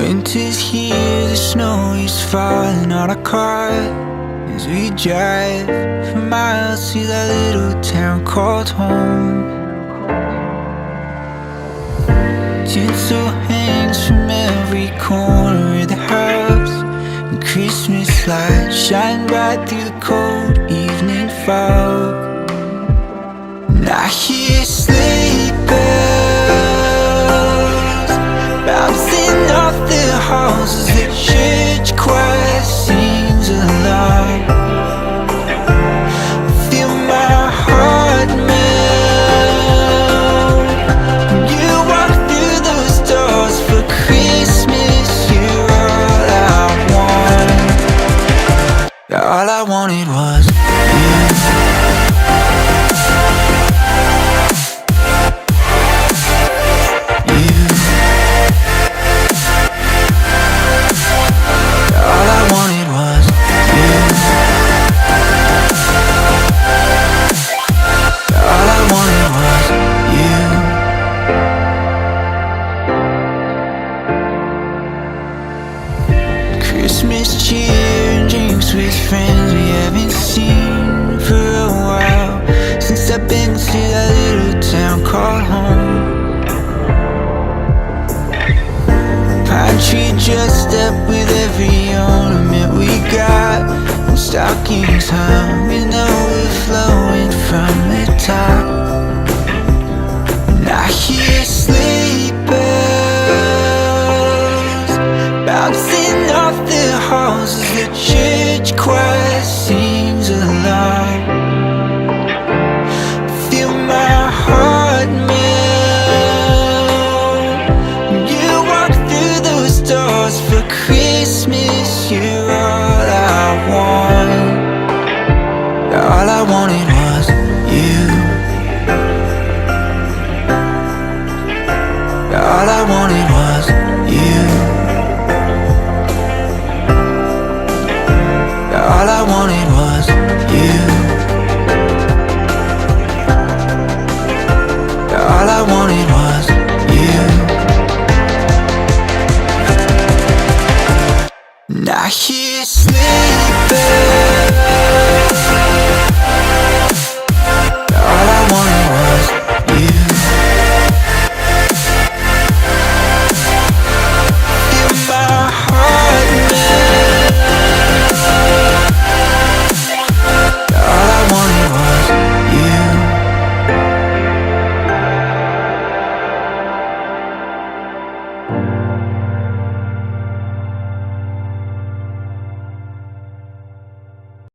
Winter's here, the snow is falling on our car as we drive for miles to that little town called home. Tinsel hangs from every corner of the house, and Christmas lights shine bright through the cold evening fog. And I hear sleigh bells bouncing off the halls as the church choir sings along. I feel my heart melt when you walk through those doors for Christmas. You're all I want. All I wanted was you. Christmas cheer and drinks with friends we haven't seen for a while, since I've been to that little town called home. Pine tree dressed up with every ornament we got, and stockings hung with no overflowing from the top. And I hear sleigh bells bouncing off the halls as the church choir sings along. Feel my heart melt when you walk through those doors for Christmas. You're all I want. All I wanted was you. All I wanted was you. All I wanted was